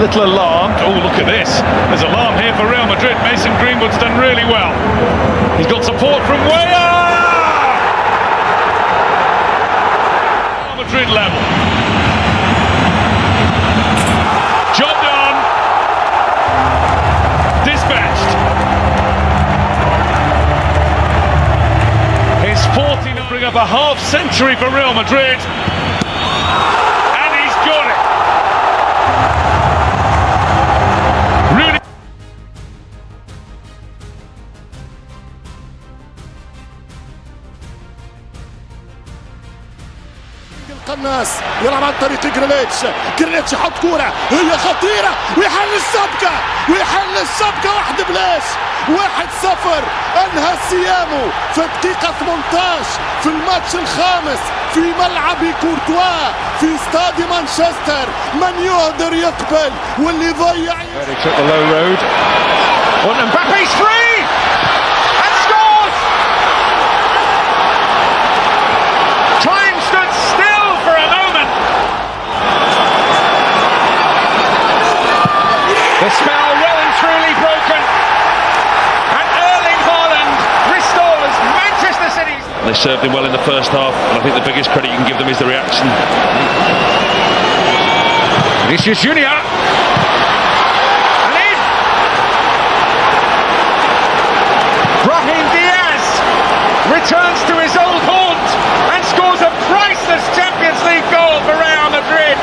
little alarmed. Oh, look at this. There's alarm here for Real Madrid. Mason Greenwood's done really well. He's got support from Weah! Real Madrid level. Job done. Dispatched. His 49 bring up a half century for Real Madrid. And he's got it. القناص يلعب عن طريق جريليتش يحط كوره هي خطيره ويحل السبكه واحد بلاش 1-0 انهى سيامو في الدقيقه 18 في الماتش الخامس في ملعب كورتوا في استاد مانشستر. من يقدر يقبل واللي يضيع The spell well and truly broken, and Erling Haaland restores Manchester City. They served him well in the first half, and I think the biggest credit you can give them is the reaction. Vinicius Junior, and in! Brahim Diaz returns to his old haunt and scores a priceless Champions League goal for Real Madrid.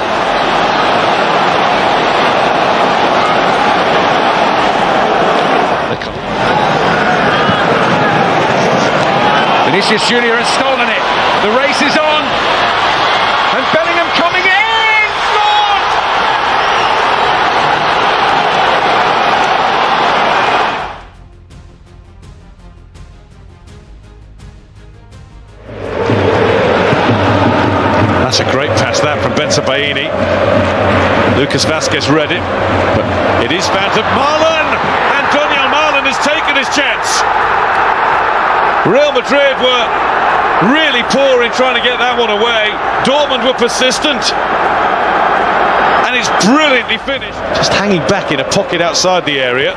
Vinicius Junior has stolen it. The race is on. And Bellingham coming in! Scored! That's a great pass that from Bensebaini. Lucas Vazquez read it. But it is found to Marlon! And Daniel Marlon has taken his chance. Real Madrid were really poor in trying to get that one away. Dortmund were persistent. And it's brilliantly finished. Just hanging back in a pocket outside the area.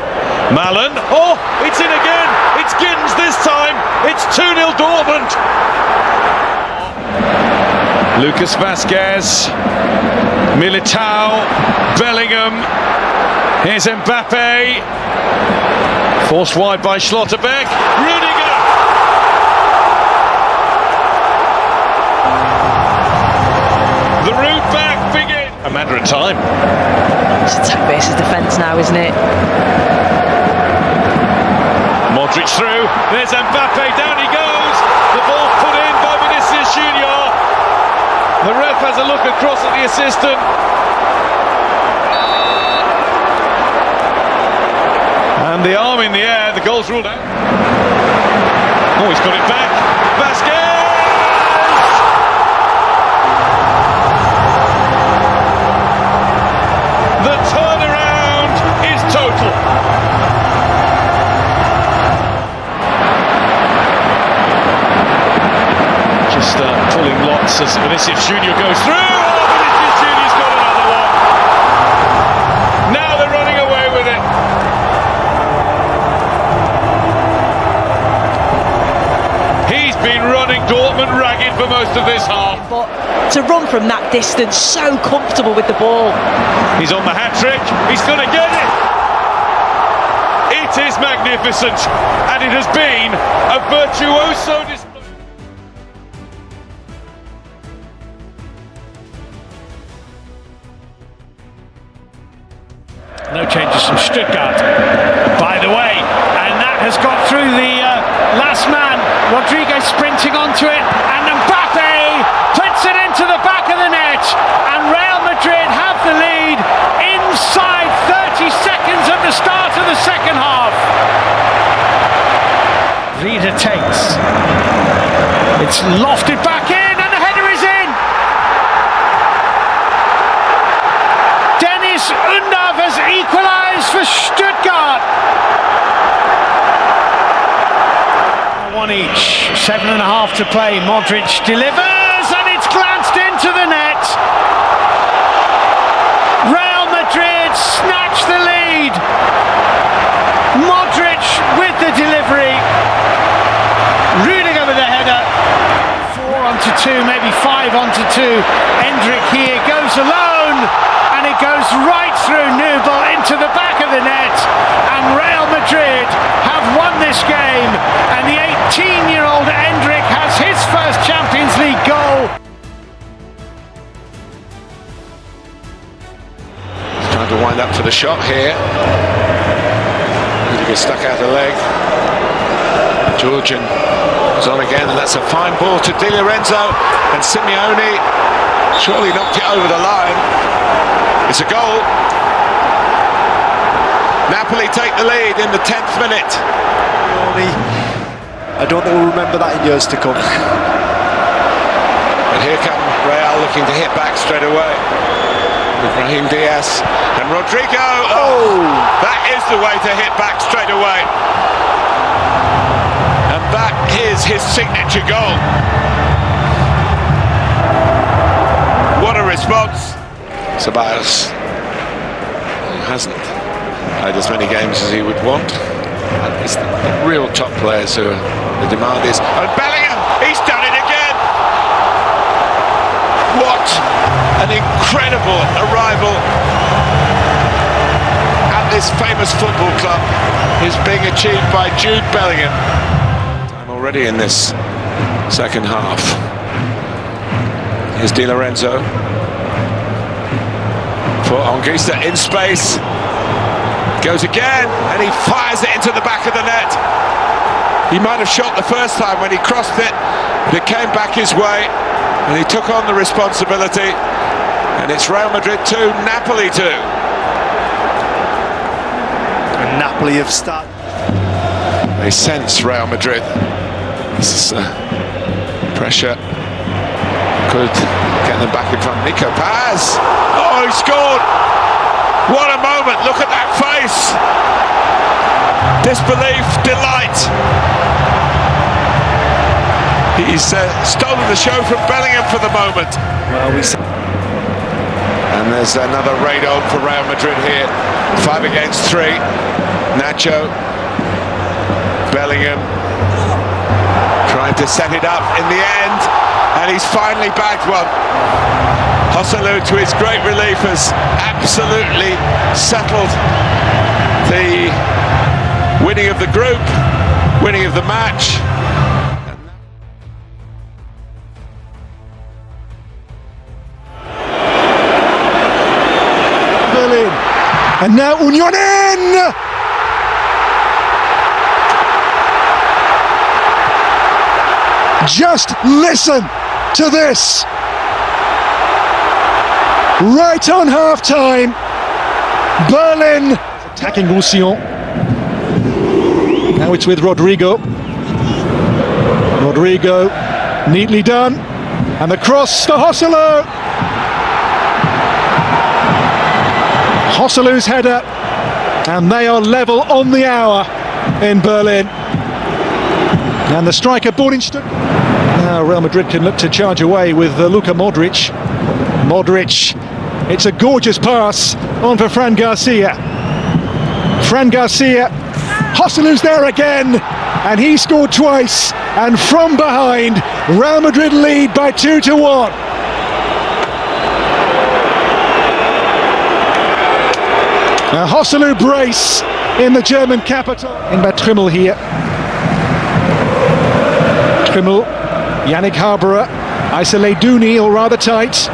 Malin. Oh, it's in again. It's Gittins this time. It's 2-0 Dortmund. Lucas Vazquez. Militao. Bellingham. Here's Mbappe. Forced wide by Schlotterbeck. Rudiger. The route back begins. A matter of time. It's attack versus defence now, isn't it? Modric through. There's Mbappe. Down he goes. The ball's put in by Vinicius Junior. The ref has a look across at the assistant. And the arm in the air. The goal's ruled out. Oh, he's got it back. Vazquez. The turnaround is total. Just pulling lots as Vinicius Junior goes through. Oh, Vinicius Junior's got another one. Now they're running away with it. He's been running Dortmund ragged for most of this half. But to run from that distance, so comfortable with the ball. He's on the hat-trick, he's going to get it! It is magnificent, and it has been a virtuoso display. No changes from Stuttgart, by the way, and that has got through the last man. Rodriguez sprinting onto it, and Mbappe puts it into the back of the net, and Real Madrid have the lead inside 30 seconds at the start of the second half. Vida takes. It's lofted back in, and the header is in. Dennis Undav has equalised for Stuttgart. One each, 7.5 to play. Modric delivers, and it's glanced into the net. Real Madrid onto two, maybe 5 onto two. Endrick here goes alone, and it goes right through Nubel into the back of the net, and Real Madrid have won this game, and the 18-year-old Endrick has his first Champions League goal. He's trying to wind up for the shot here. He gets stuck out the leg. Georgian is on again, and that's a fine ball to Di Lorenzo, and Simeone surely knocked it over the line. It's a goal. Napoli take the lead in the 10th minute. I don't think we'll remember that in years to come. And here come Real looking to hit back straight away. With Brahim Diaz and Rodrigo. Oh, that is the way to hit back straight away. And that is his signature goal. What a response. Ceballos hasn't played as many games as he would want. And it's the real top players who the demand is. And Bellingham, he's done it again. What an incredible arrival at this famous football club is being achieved by Jude Bellingham. Time already in this second half. Here's Di Lorenzo for Anguissa in space. Goes again, and he fires it into the back of the net. He might have shot the first time when he crossed it, but it came back his way, and he took on the responsibility. And it's Real Madrid 2, Napoli 2. And Napoli have started. They sense Real Madrid. This is pressure. Could get them back in front. Nico Paz. Oh, he scored! What a moment! Look at that face! Disbelief, delight. He's stolen the show from Bellingham for the moment. Well, And there's another raid on for Real Madrid here. 5 against 3. Nacho. Bellingham. Trying to set it up in the end. And he's finally bagged one. Joselu, to his great relief, has absolutely settled the winning of the group, winning of the match. Berlin, and now Union in! Just listen to this. Right on half-time, Berlin attacking Roussillon. Now it's with Rodrigo. Rodrigo, neatly done. And the cross to Joselu. Joselu's header. And they are level on the hour in Berlin. And the striker born in Stuttgart. Now Real Madrid can look to charge away with Luka Modric. Modric, it's a gorgeous pass on for Fran Garcia. Fran Garcia, Joselu's there again, and he scored twice. And from behind, Real Madrid lead by 2-1. A Joselu brace in the German capital. In by Trimmel here. Trimmel, Yannick Harborough, Isolé Douni, or rather tight.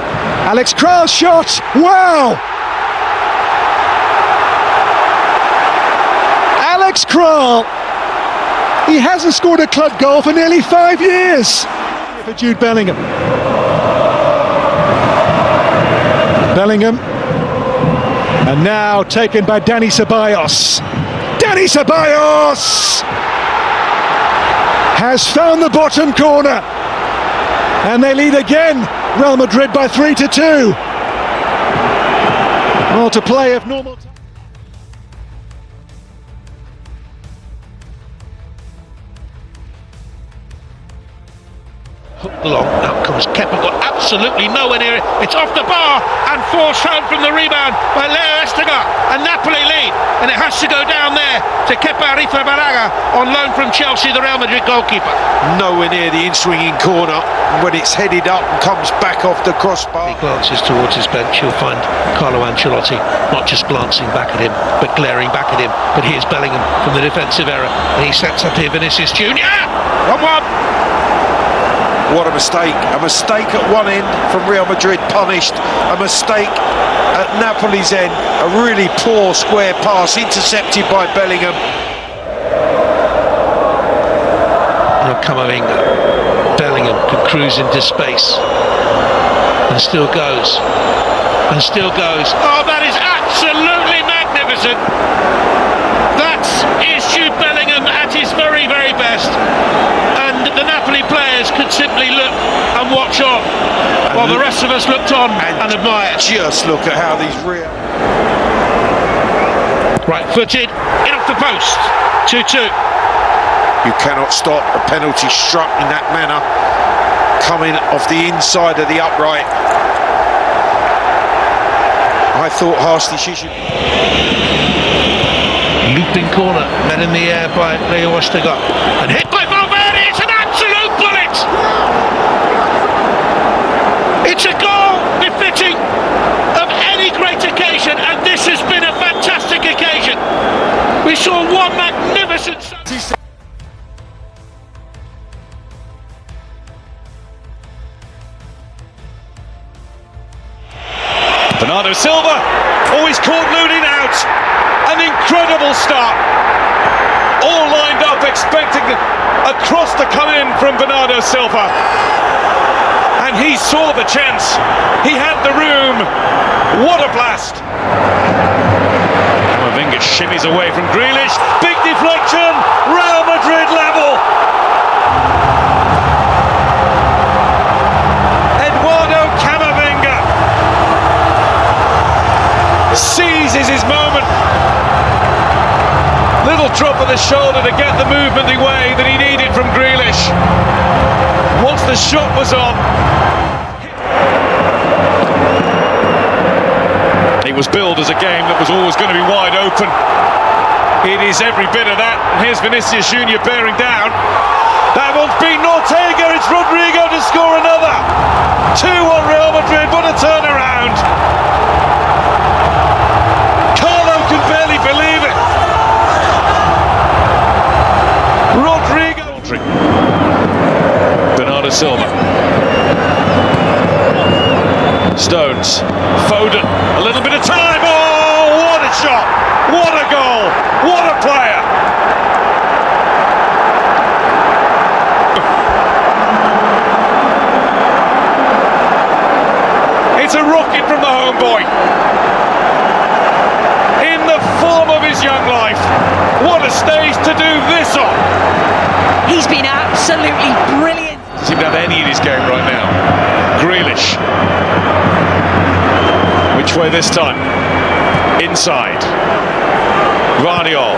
Alex Kral's shot, wow! Alex Kral, he hasn't scored a club goal for nearly 5 years. For Jude Bellingham. Bellingham, and now taken by Dani Ceballos. Dani Ceballos has found the bottom corner, and they lead again, Real Madrid, by 3-2. Well, to play of normal time. Along, out comes Kepa, got absolutely nowhere near it. It's off the bar and forced home from the rebound by Leo Stuttgart, and Napoli lead, and it has to go down there to Kepa Arrizabalaga on loan from Chelsea, the Real Madrid goalkeeper. Nowhere near the in-swinging corner. When it's headed up and comes back off the crossbar. He glances towards his bench. You'll find Carlo Ancelotti not just glancing back at him, but glaring back at him. But here's Bellingham from the defensive error, and he sets up here Vinicius Junior. 1-1. What a mistake. A mistake at one end from Real Madrid, punished. A mistake at Napoli's end. A really poor square pass, intercepted by Bellingham. Camavinga. Bellingham can cruise into space. And still goes. And still goes. Oh, that is absolutely magnificent. That is Jude Bellingham at his very, very best. And the Napoli players could simply look and watch on, while the rest of us looked on and admired. Just look at how these real... Right-footed, in off the post, 2-2. You cannot stop a penalty struck in that manner, coming off the inside of the upright. I thought Harsley Shishi... Looping corner, met in the air by Leo Stuttgart, and hit by Valverde. It's an absolute bullet. It's a goal befitting of any great occasion, and this has been a fantastic occasion. We saw one magnificent... Bernardo Silva, always caught Looney out. An incredible start. All lined up, expecting a cross to come in from Bernardo Silva. And he saw the chance. He had the room. What a blast. Camavinga shimmies away from Grealish. Big deflection. Real Madrid level. Eduardo Camavinga seizes his moment. Little drop of the shoulder to get the movement away that he needed from Grealish. Once the shot was on, it was billed as a game that was always going to be wide open. It is every bit of that. And here's Vinicius Junior bearing down. That one's beaten Ortega. It's Rodrigo to score another. 2-1 Real Madrid. What a turnaround. Carlo can barely believe it. Rodrigo. Bernardo Silva. Stones. Foden. A little bit of time. Oh, what a shot. What a goal. What a player. It's a rocket from the homeboy. In the form of his young life. What a stage to do this on. He's been absolutely brilliant. Doesn't seem to have any in his game right now. Grealish. Which way this time? Inside. Guardiol.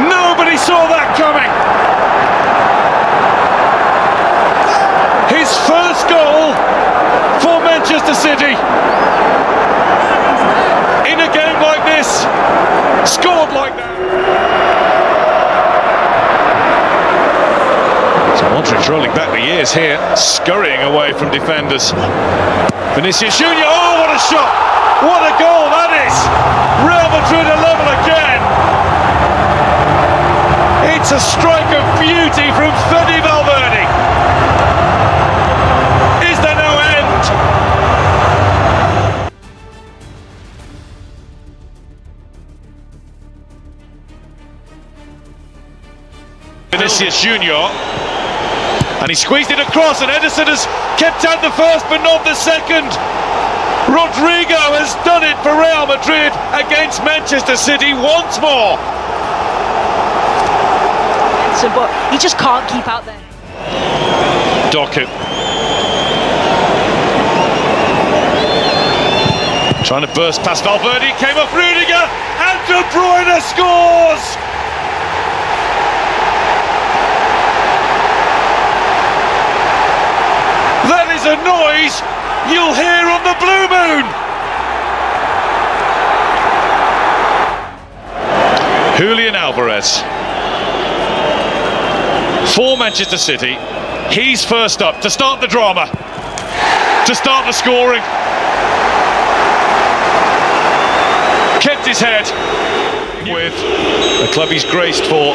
Nobody saw that coming. His first goal for Manchester City. In a game like this, scored like that. So Modric rolling back the years here, scurrying away from defenders. Vinicius Junior, oh what a shot! What a goal that is! Real Madrid are level again. It's a strike of beauty from Fede Valverde. Is there no end? Vinicius Junior, and he squeezed it across, and Ederson has kept out the first but not the second. Rodrigo has done it for Real Madrid against Manchester City once more. But he just can't keep out there. Doku. Trying to burst past Valverde, came off Rudiger, and De Bruyne scores! That is a noise you'll hear on the blue moon! Julian Alvarez. For Manchester City, he's first up to start the drama, to start the scoring. Kept his head with a club he's graced for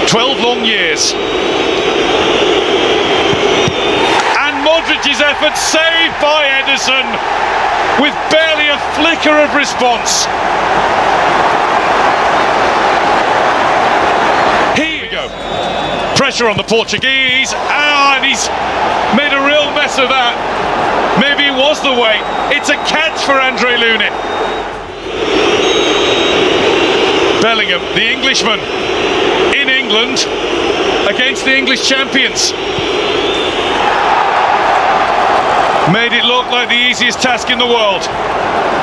12 long years. And Modric's effort saved by Ederson with barely a flicker of response. Here we go. Pressure on the Portuguese, and he's made a real mess of that. Maybe it was the way. It's a catch for Andre Lunin. Bellingham, the Englishman, in England against the English champions. Made it look like the easiest task in the world.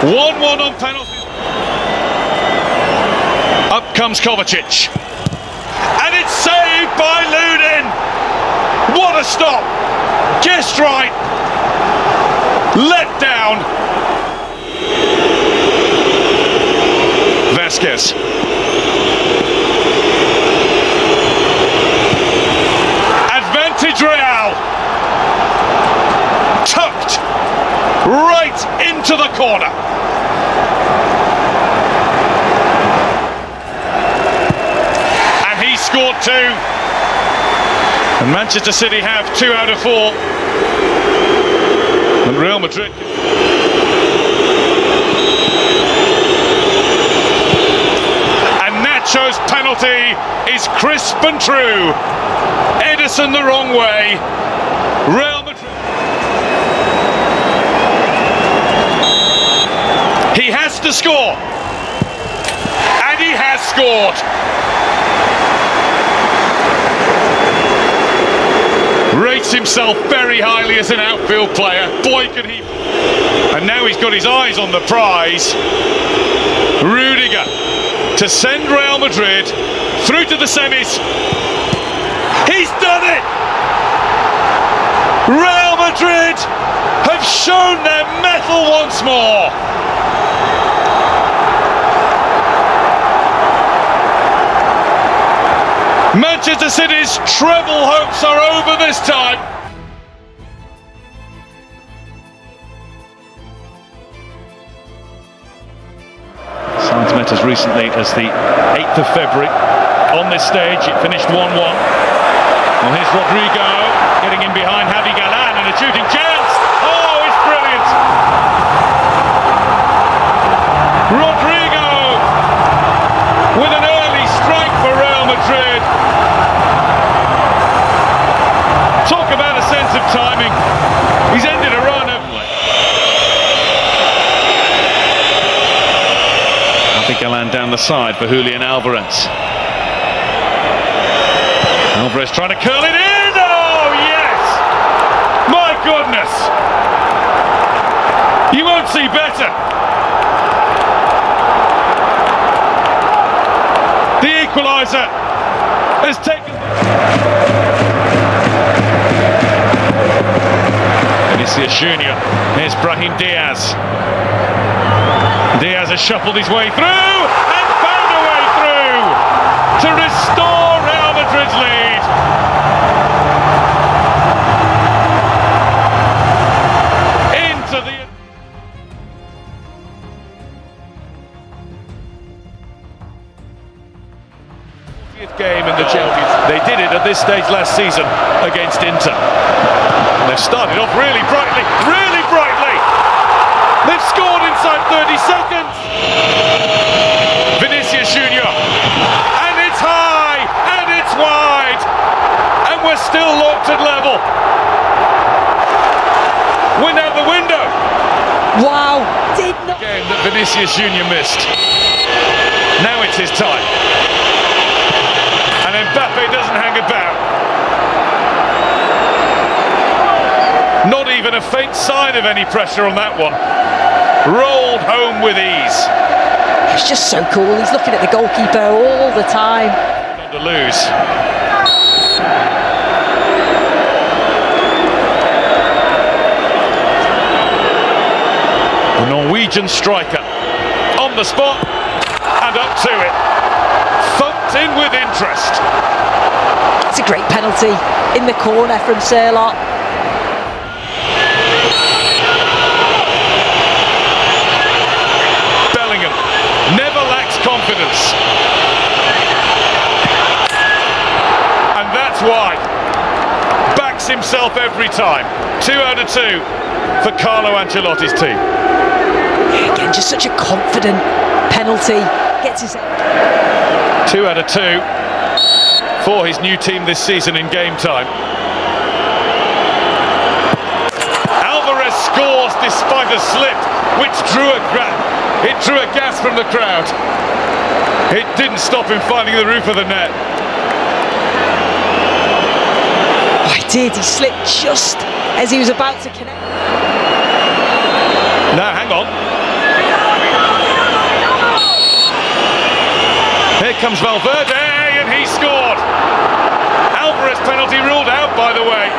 1-1 on penalties. Up comes Kovacic. And it's saved by Lunin. What a stop. Just right. Let down. Vasquez. Advantage Real. Tucked right into the corner. And he scored two. And Manchester City have 2 out of 4. And Real Madrid. Nacho's penalty is crisp and true. Ederson the wrong way. Real Madrid. He has to score. And he has scored. Rates himself very highly as an outfield player. Boy, could he. And now he's got his eyes on the prize. Rudiger to send Real Madrid through to the semis. He's done it! Real Madrid have shown their mettle once more. Manchester City's treble hopes are over this time. Met as recently as the 8th of February. On this stage, it finished 1-1. Well, here's Rodrigo getting in behind Javi Galán and a shooting chance. Oh, it's brilliant! Rodrigo with an early strike for Real Madrid. Talk about a sense of timing. He's ended a run of... Galán down the side for Julian Alvarez. Alvarez trying to curl it in. Oh, yes! My goodness! You won't see better. The equaliser has taken... Vinicius Junior. Here's Brahim Diaz. Diaz has shuffled his way through and found a way through to restore Real Madrid's lead. Into the 40th game in the Champions. They did it at this stage last season against Inter. They've started off really brightly, really brightly. They've scored inside 30 seconds. Vinicius Junior. And it's high, and it's wide. And we're still locked at level. Went out the window. Wow. Did not. Game that Vinicius Junior missed. Now it's his time. And Mbappe doesn't hang about. Not even a faint sign of any pressure on that one. Rolled home with ease. It's just so cool. He's looking at the goalkeeper all the time. Not to lose. The Norwegian striker on the spot and up to it. Thumped in with interest. It's a great penalty in the corner from Serlot. Bellingham never lacks confidence. And that's why. Backs himself every time. 2 out of 2 for Carlo Ancelotti's team. Again, just such a confident penalty. Gets his 2 out of 2 for his new team this season in game time. Alvarez scores despite a slip, which drew a gasp from the crowd. It didn't stop him finding the roof of the net. Oh, he did. He slipped just as he was about to connect. Now, hang on. Here comes Valverde, and he scored. Alvarez penalty ruled out, by the way.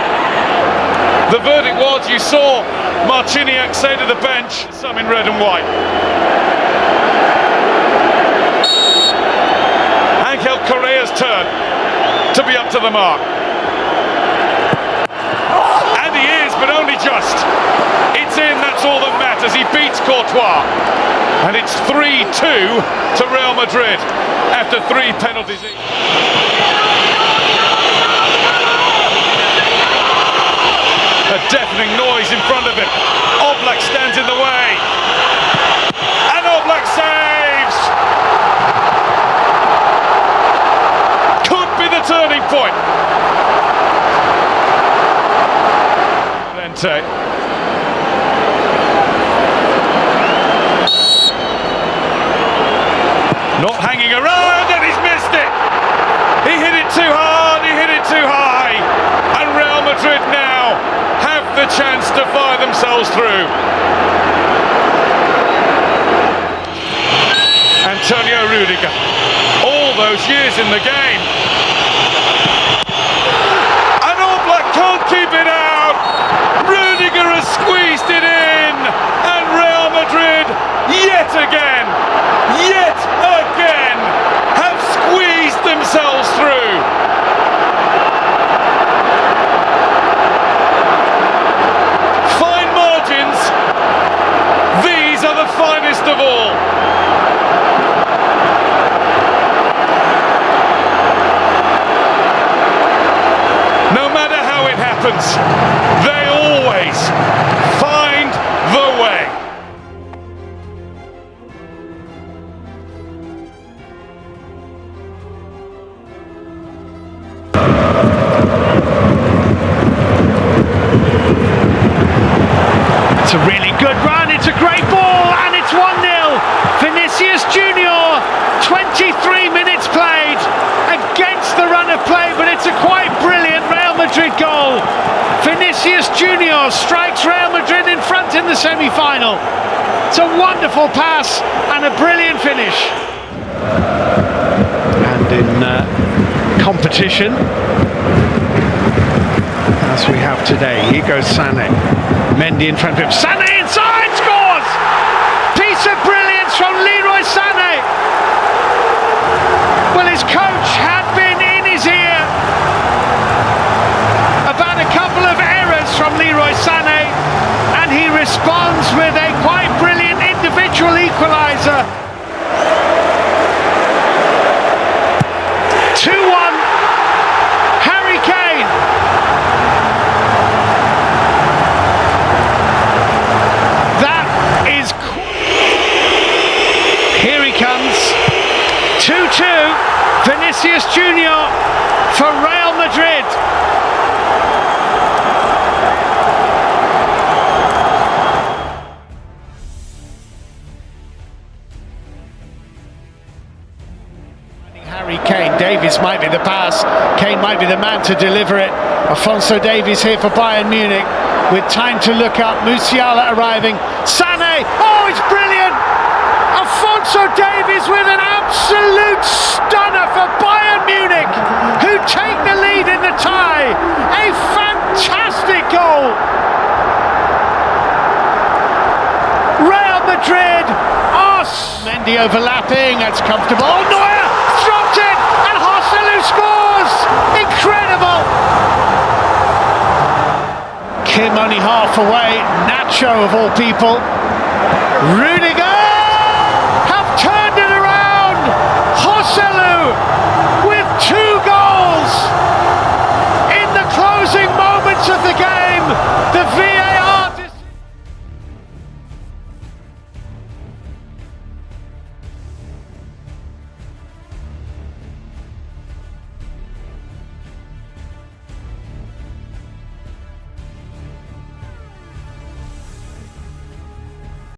The verdict was, you saw Marciniak say to the bench, some in red and white. Angel Correa's turn to be up to the mark. And he is, but only just. It's in, that's all that matters. He beats Courtois. And it's 3-2 to Real Madrid after 3 penalties. A deafening noise in front of him. Oblak stands in the way. And Oblak saves! Could be the turning point. Lente. Not hanging around, and he's missed it! He hit it too hard, he hit it too high! And Real Madrid now have the chance to fire themselves through. Antonio Rudiger, all those years in the game. And Oblak can't keep it out! Rudiger has squeezed it in! And Real Madrid, yet again, have squeezed themselves through. Fine margins. These are the finest of all. No matter how it happens, they always find the way. It's a really good run, it's a great ball, and it's 1-0. Vinicius Junior, 23 minutes played against the run of play, but it's a quite brilliant Real Madrid goal. Vinicius Junior strikes Real Madrid in front in the semi-final. It's a wonderful pass and a brilliant finish. And in competition, as we have today, here goes Sané. Mendy in front of him. Sané inside, scores! Piece of brilliance from Leroy Sané. Well, his coach had been in his ear about a couple of errors from Leroy Sané, and he responds with a quite brilliant individual equaliser. 2-1, Harry Kane. Here he comes, 2-2, Vinicius Junior for Real Madrid. Harry Kane, Davies might be the pass, Kane might be the man to deliver it. Alphonso Davies here for Bayern Munich. with time to look up. Musiala arriving. Sané, oh, it's brilliant! Alphonso Davies with an absolute stunner for Bayern Munich, who take the lead in the tie. A fantastic goal. Real Madrid are Mendy overlapping, that's comfortable. Oh, Neuer dropped it, and Joselu scores! Incredible! Kim only half away, Nacho of all people. Rooney